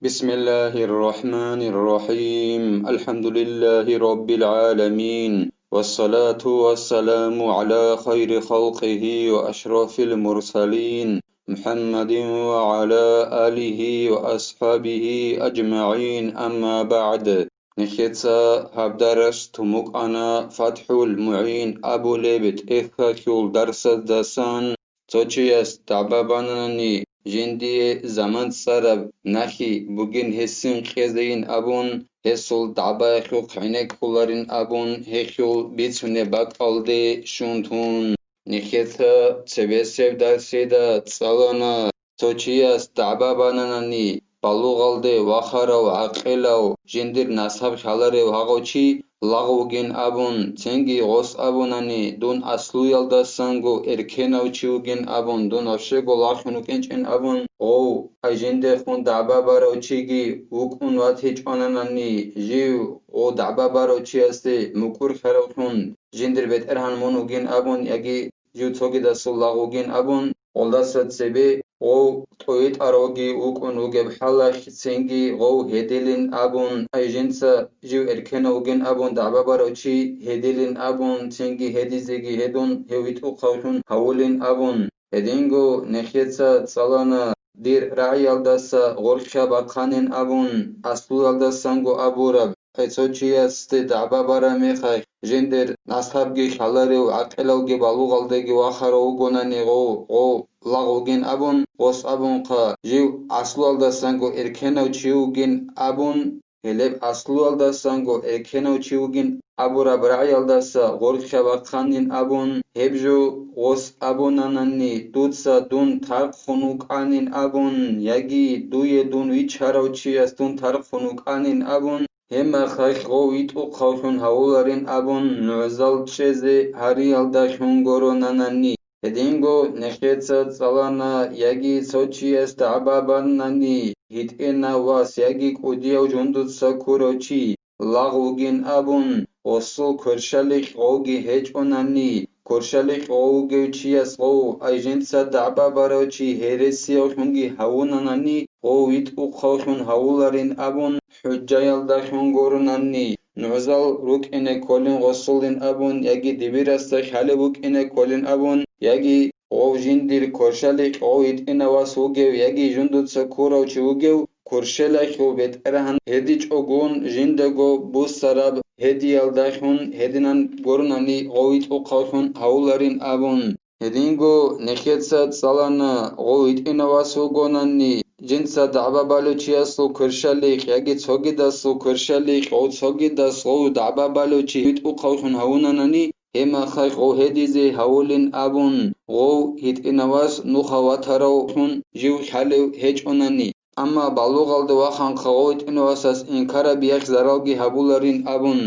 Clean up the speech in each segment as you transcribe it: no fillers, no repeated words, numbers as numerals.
بسم الله الرحمن الرحيم الحمد لله رب العالمين والصلاة والسلام على خير خلقه وأشرف المرسلين محمد وعلى آله وأصحابه أجمعين أما بعد نخيتسا هبدرس تمك أنا فتح المعين أبو ليبت إخاكيول درس دسان توچياس تعبابانني جندي زمان سرب نخي بugün hessin خزين أبون هسول دعبا خو خينك خولارين أبون هخيول بيتسوني باك ألدي شونتون نخيتا تبسيب درسيدا تسالنا توچياس دعبا باناناني بالوغالدي وخاراو عقيلاو جندر نصاب خالاري وغاوچي лагуген абун ценги гос абунани дун аслу ялдасангу эркенавчиуген абун дун овшего лахунукенчен абун оу айженде хун даба барочиги укун ватич онанани жив о даба барочи асте мукур харахун жендер ветерхан монуген абун яги жив цоги дасу лагуген абун олдасат себе او تویت آروگی اوکن اوگب حالش سنگی او هدیلین آبون ایجنسا جو ارکن اوگن آبون دعوا باروچی هدیلین آبون سنگی هدیزگی هدون هویت او خوشون هولین آبون هدینگو نخیتسا سالانا دیر رعی الدسا غرشا باقانین آبون اصلو الدسانگو آبورب ایسوچی است دعوا بارا میخوای جندر نصحابگی خالاری و عقلوگی بالوغالدگی و آخروگونانی او лагуген абун гос абун қа жив аслу алдасангу эркенавчиуген абун элеб аслу алдасангу эркенавчиуген абура браи алдаса горхшабаққанин абун хебжу гос абунанани дутса дун тарқхунуканин абун яги дуе дун вичаравчиас дун тарқхунуканин абун هما خايخ غويت وقوشون هاولارين أبون نوزال تشيزي هاري الداشون غوروناناني هدينغو نخيتسا تسالانا ياجي سوچيس تعباباناني هيتئنا واس ياجي كوديو جندوتسا كوروچي لاغوگين أبون وصو كرشاليخ غوغي هيج أوناني كرشاليخ غوغي چياس غو أيجنسا تعباباروچي هيرسيو شونغي هاوناناني غويت وقوشون هاولارين أبون حجة يلداشون غوروناني نعزل روك إنه كولين غسولين أبون ياجي دبيرستا خالي بوك إنه كولين أبون яги ов жиндир коршалик овид инавас угев яги жундутса куравчи угев куршелах у ветерахан хедич огун жиндаго буссараб хеди ялдахун хединан горунани овид уқахун хауларин абун хединго нехетсат салана овид инавас угонани جنسا دعبا بالوچی اسلو کرشالیخ یکی چوگی دستو کرشالیخ او چوگی دستو دعبا بالوچی هیت او خوشون هونانانی هما خیخ او هدیزی هولین ابون او هیت اینواز نوخوات هراوشون جیو حالیو هیچ اونانی اما بالوغالد واخان خوات اینواز از اینکارا بیاخ زرالگی هبولارین ابون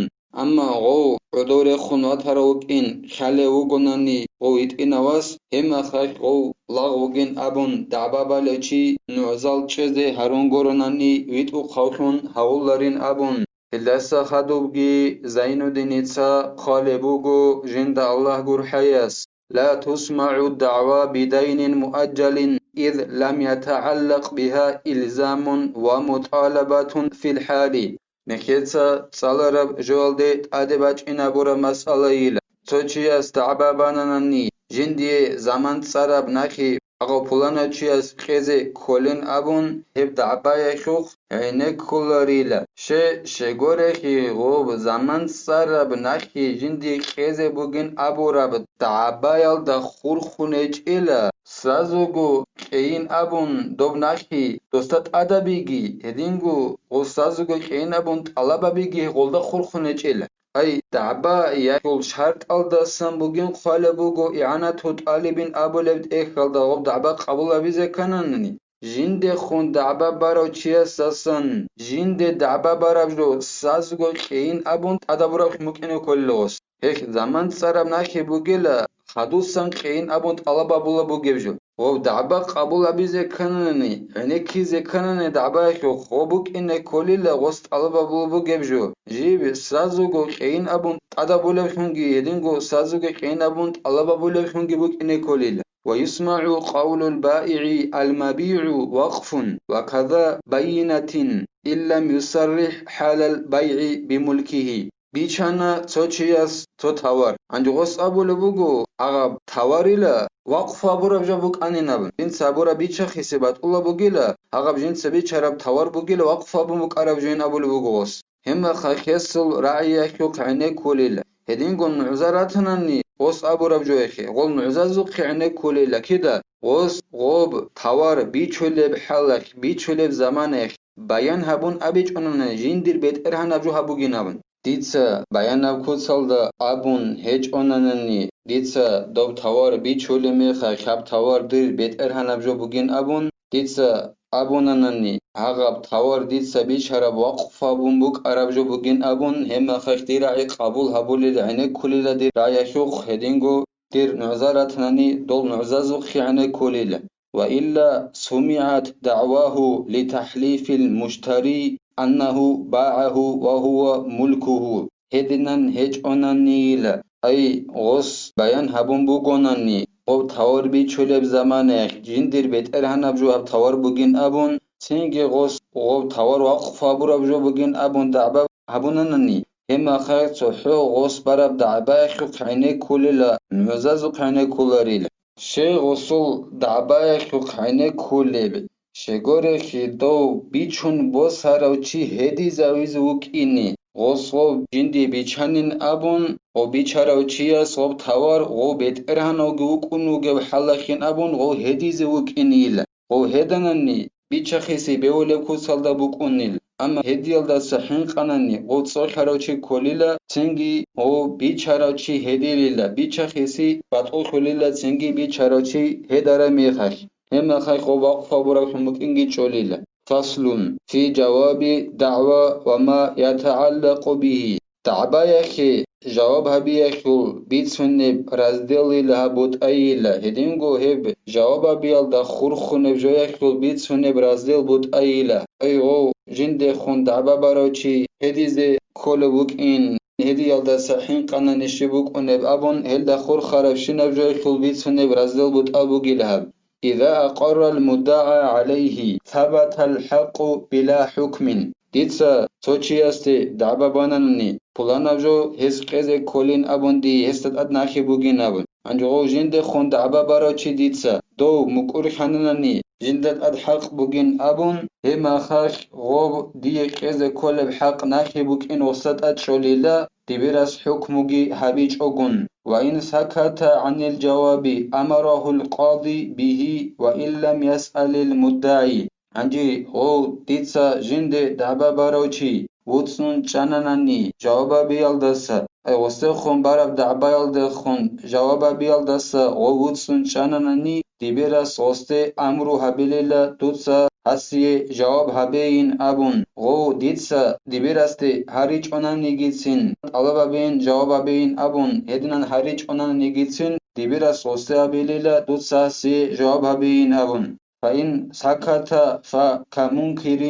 اما او عدور خونوات هراوک این خالی وگونانی او هیت اینواز هما خیخ او لاغوگین ابون دعبا بالوچی نوزال چیزی هرون گورونانی ویت او خوشون هولارین ابون الدسا خدوبگی زين دينيتسا خالبوغو جند الله قرحياس لا تسمع الدعوى بدين مؤجل إذ لم يتعلق بها إلزام ومطالبة في الحال نخيتسا صالرب جولدي أدباج إنابورا مسألة إلا توچياس تعباباناني جندي زمان صرب نخي اغا پولانا چی از خیزه کلین ابون هب دعبای شوخ عینک کلاریلا شگوره خی غوب زمان سر بنخی جندی خیزه بگین ابو رب دعبایل دا خورخونج ایلا سازوگو این ابون دوب نخی دوستات ادبیگی هدینگو غو سازوگو این ابون طلبه بیگی غولدا خورخونج ایلا أي دعبا يقول شرط الدسم بوجين خاله بوجو إعانة طالبين أبو لبد إخال دعوب دعبا قبول أبيزه كننني جند خون دعبا برا چیه ساسن جند دعبا برا بجو سازگو خین أبون تدبرا ممكن كل غص هيك زمان سرب نخي بوجيلا خدوسن خين أبون طلبا بولا بوجيبجو و دعبا قبول أبيزه كننني يعني كيزه كننني دعبا خو خوبك إن كل غص طلبا بولا بوجيبجو جيب سازگو خين أبون تدبرا بولا يدينگو سازگو خين أبون طلبا بولا بوك إن كل ويسمع قول البائع المبيع وقف وكذا بينة إن لم يصرح حال البيع بملكه بيشانا توشياس توتاور عندغوس أبو لبوغو أغاب تاوريلا وقف أبو ربجابوك أنيناب جنس أبو ربيتشا خيسبات أولا بوغيلا أغاب جنس بيتشا رب تاور بوغيلا وقف أبو مك أرب جين أبو لبوغوس هم خيسل رعيا شوك عينيك وليلا هدين قول نعزاراتناني غوس أبو ربجويخي غول نعزازوك عينيك وليلا كده غوس غوب تاور بيتشولب حالك بيتشولب زمانك بيان هبون أبيج أننا جندير بيت إرهان أبجو هبو جينابن ديتسا بيان أبكوتسالدا أبون هيج أنناني ديتسا دوب تاور بيتشولمي خاب تاور دير بيت إرهان أبجو بوغين أبون ديتسا أبونانني هغب تاور ديتسا بيشهرب وقف أبون بوك أرابجو بوغين أبون هم خيختير عي قبول هبولي عينك كليلا دير رايا شوخ هدينغو دير نعزارتناني دول نعزازو خياني كوليلا وإلا سمعت دعواه لتحليف المشتري أنه باعه وهو ملكه هدنان هج أنانيل أي غص بيان هبون بوغوناني قب تاور بي چولب زمانه جندير بيت إرهان أبجو هب تاور بوغين أبون سنگي غص قب تاور وقف أبور أبجو بوغين أبون دعبا هبونانني هما خير صحو غص براب دعبا خو قعيني كوليلا نعزازو قعيني كولاريلا شي غسل دعبای خو کولب شگوره خی دو بیچون بوس هراوچی هدی زاویز وک اینی غسل جندی بیچانین ابون و بیچاراوچی صوب تاور و بیت ارهانو گوک اونو گو حلخین ابون و هدی زوک اینیل و هدننی بیچخیسی بیولب کوسالدا بوک اونیل اما هدیالدا سحین قنانی و تصور هراوچی کولیلا چنگی و بیچاراوچی هدیلیلا بیچخیسی بطو خولیلا چنگی بیچاراوچی هداره میخش هم خي خوبا فابورا حمك إنجي تشوليلا فصل في جواب دعوى وما يتعلق به دعبا يخي جواب هبي يخو بيتسن رازدلي لها بوت أيلا هدينغو هب جواب بيال دا خورخون بجو يخو بيتسن برازدل بوت أيلا أيغو جند خون دعبا باروچي هديزي كولبوك إن هدي يالدا سحين قانا نشبوك ونب أبون هل دا خور خرفشين بجو يخو بيتسن برازدل بوت أبو جلهب إذا أقر المدعى عليه ثبت الحق بلا حكم ديتسا توچياستي دعبا بانانني پولانا جو هز قيزي كولين أبون دي هستت أدناخي بوغين أبون انجو جند خون دعبا باروچي ديتسا دو مكور خانانني جندت أدحق بوغين أبون هما خاخ غوب دي قيزي كول بحق ناخي بوغين وسط أتشوليلا دبيرس حكموغي هبيج أغن وإن سكت عن الجواب أمره القاضي به وإن لم يسأل المدعي عنجي غو ديتسا جند دعبا باروچي وطسون چاناناني جوابا بيالدسا أي وستخون بارب دعبا يالدخون جوابا بيالدسا غو وطسون چاناناني دبيرس وست أمرو هبليلا دوتسا هسي جواب هبين أبون غو ديتسا دبيرستي هاريچ أونان نيگيتسين طلبا بين جواب بين أبون هدنان هاريچ أونان نيگيتسين دبيرس وست هبليلا دوتسا هسي جواب هبين أبون فإن سكت فكمنكر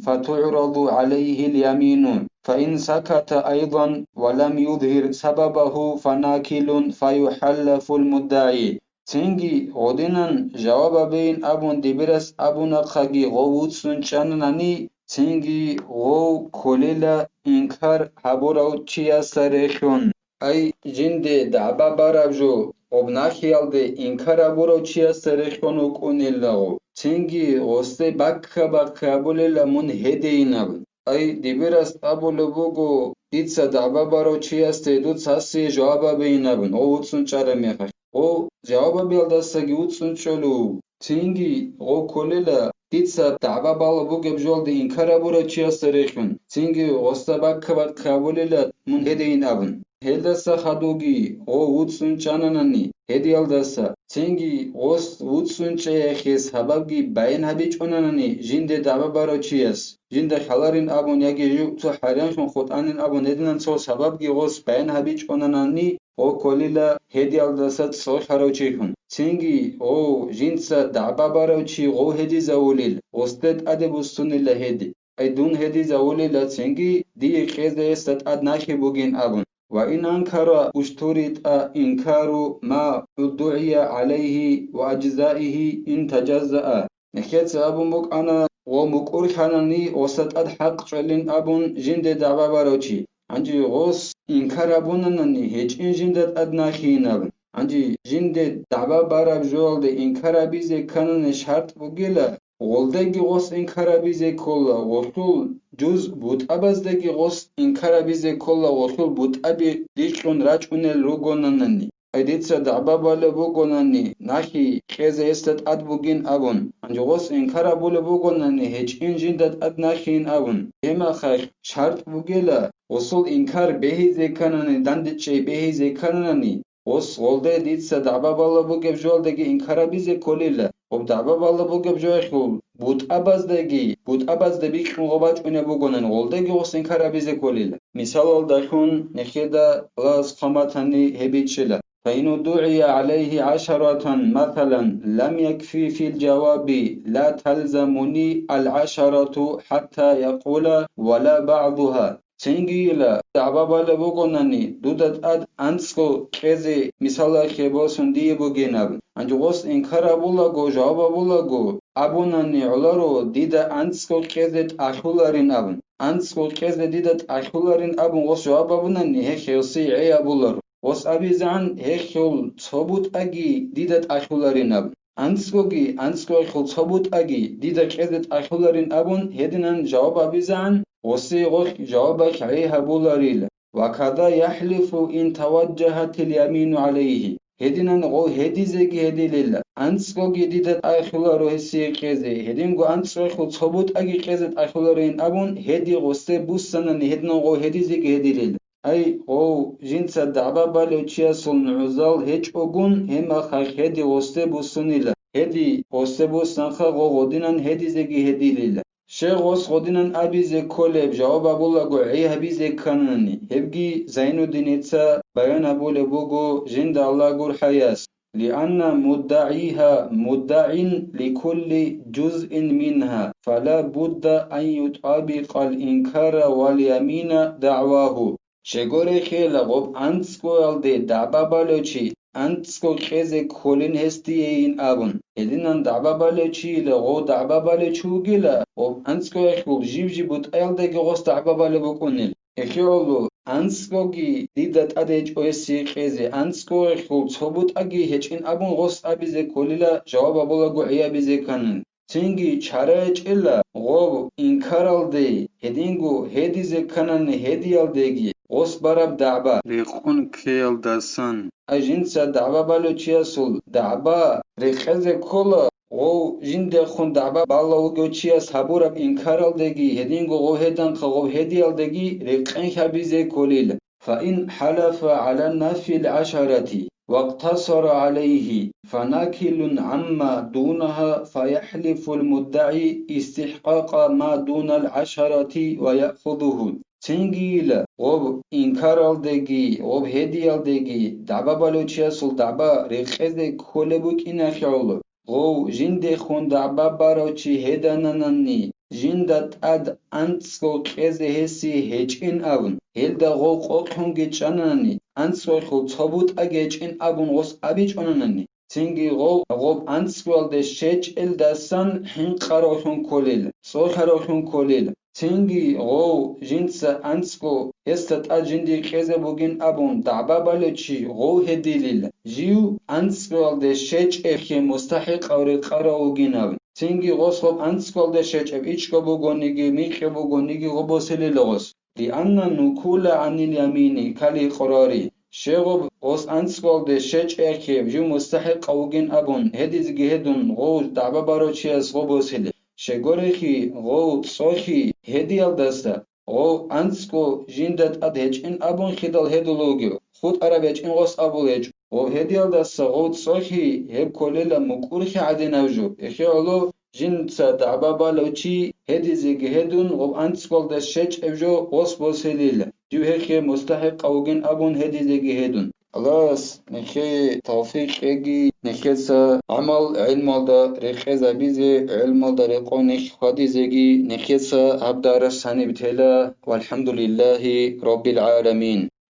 فتعرض عليه اليمين فإن سكت أيضا ولم يظهر سببه فناكل فيحلف المدعي تنگي غدنان جواب بين أبون دبرس أبون خاگي غوود سنچانناني تنگي غو كوليلا إنكار حبوراو چيا سرخون أي جند دعبا بارابجو obnahi alde inkara boro chia serexonu kunilao tingi oste bakka bakka bulela mun hedeinab ay diberas abolo bogo ditsa daba baro chia ste dut sasi jawaba beinabun o utsun chara mekha o jawaba beldasa gi utsun cholu tingi o kolela ditsa daba balo bogo bjolde inkara boro chia serexun tingi osta bakka bakka bulela mun hedeinabun هلدسا خدوگی او وودسون چانانانی هدیالدسا تنگی غوست وودسون چه خیس حبابگی باین هبیچ اونانانی جند دعبا بارو چیس جند خلارین ابون یکی جو تو حریانشون خود انین ابون هدینان سو حبابگی غوست باین هبیچ اونانانی او کلیلا هدیالدسا سو خرو چیخون تنگی او جندسا دعبا بارو چی غو هدی زولیل غوستت اده بستونی لهدی ایدون هدی زولیل تنگی دی خیز استت اد نخی بوگین ابون وإن أنكر اشترط إنكار ما ادعي عليه وأجزائه إن تجزأ نكيت أبو مك أنا ومكور حناني وسط حق شلين أبون جند دعوة باروشي عندي غوص إنكار أبونني هيج إن جند أدنى خيناب عندي جند دعوة بارب جول دي إنكار بيزي كانن شرط بوغيلا غولدگی غوص إنكار بيزي كولا وصول جز بود ابازدگی غوص إنكار بيزي كولا وصول بود أبي ديشون راجون الروغوننني أيديتسا دعبا بالا بوغونني ناخي خيزة استد أد بوغين أبون أنجو غوص إنكار بولا بوغونني هيج إن جندد أد ناخين أبون هما خاخ شرط بوغيلا وصول إنكار بهي زي كانني داندتشي بهي زي كانني غوص غولدي ديتسا دعبا بالا بوغب جولدگي إنكار بيزي كوليلا خب دعبا بالا بوغب جوي خول بود ابازدگی کن غباج اونه بگونن غولدگی غوستین کارا بیزه کولیل مثال داشون نخیدا لاز قامتنی هبیتشلا فإن دعي عليه عشرة مثلا لم يكفي في الجواب لا تلزمني العشرة حتى يقول ولا بعضها Цинги-ла дабабала бугонани дудат ад анско кезе мисала хебоsun дие бугенаб. Анжугос инкарабулаго жавабулаго абунани уларо дида анско кезет ахуларин абун. Анско кезе дидат ахуларин абун гос жавабунани хехелси эябулар. Гос абизан хехел цобут аги дидат ахуларин абун. Анскоги анско хел цобут аги дида кезет ахуларин абун хединан жаваб абизан وصيغ جوابك عليها بولاريل وكذا يحلف إن توجهت اليمين عليه هدينا نغو هدي زيجي هدي لله أنسكو جديدة أخلا روحسي كذي هدين غو أنسكو خل صبوت أجي كذت أخلا رين أبون هدي غوستي بوسنا هدنا غو هدي زيجي هدي لله أي غو جنس الدعبة بالوشيا سن عزال هج أغون هما خاك هدي غوستي بوسني هدي غوستي بوسن خا غو غدينا هدي زيجي هدي لله شيخوس غدينن أبيزي كولب جواب أبولا قعي هبيزي كانني هبجي زين الدينيتسا بيان أبولا بوغو جند الله قر حياس لأن مدعيها مدع لكل جزء منها فلا بد أن يطابق الإنكار واليمين دعواه شغوري خيلا غب أنسكو يلدي دعبا بالوشي أنتسكو كيزي كولين هستيين أبون هدينان دعبا بالوشي لغو دعبا بالوشوغي لا غب أنتسكو يخلو جيب جيبوت أيلدي غوص دعبا بالوكونيل إخيولو أنتسكوغي ديدات أديج أويسي كيزي أنتسكو يخلو تصبوت أجي هجين أبون غوص أبيزي كوليلا جواب أبولاغو عيابيزي كانن تنگی چارج الا غو انکارالدی هدینگو هدیزه کنن هدیالدگی غص براب دعبا ریقون کیل دستان اجنسا دعبا بالوچیا سول دعبا ریخز کلا غو جند خون دعبا بالاوگو چیا صبوراب انکارالدگی هدینگو غو هدن خو هدیالدگی ریقن خبیزه کولیل فإن حلف على النفي العشرة واقتصر عليه فناكل عما دونها فيحلف المدعي استحقاق ما دون العشرة ويأخذه تنجيل غب إنكارالدگي غب هديالدگي دعبا بالوچيا سول دعبا رخز كولبوك إنخيول غو جند خون دعبا باروچي هدانانني جندت اد أنتسكو كيزي هسي هجين أبن هلدا غو قوقهنگي چاناني أنتسكو خو تصبوت أجيجين أبن غص أبي چانانني تنگي غوب أنتسكوال دي شيج الدسان حين قروحون كوليل سو قروحون كوليل تنگي غو جنس أنتسكو استت أجندي كيزي بوغين أبن دعبا بالوچي غو هديليل جيو أنتسكوال دي شيج إخي مستحق أوري قروغين أبن تنگي غوص غوب أنتسكوال دي شيج إب إيشكو بوغونيگي ميخي بوغونيگي غوبو سيلي لغوص لأن النكول عن اليمين كالي قراري شغب غوص أنتسكوال دي شيج إخي جو مستحق أوغين أبن هديزگي هدون غو دعبا باروچياس غوبو سيلي شغوريخي غو صوخي هديال دستا غو أنتسكو جندت أدهج إن أبن خدال هدولوگيو خود عربيج إن غوص أبوليج غو هديال دستا غو صوخي هب كوليلا مكورخي عدي نوجو إخي علو جنسا دعبا بالوچي هديزگي هدون غو أنتسكوال دس شيج إفجو غوص بوسيليلا جو هيخي مستحق أوغين أبن هديزگي هدون خلاص نخي توفيق اجي نخيسا عمل علم دا رخيزا بيزي علم دا رقوني خادي زيجي نخيسا عبدار الساني بتلا والحمد لله رب العالمين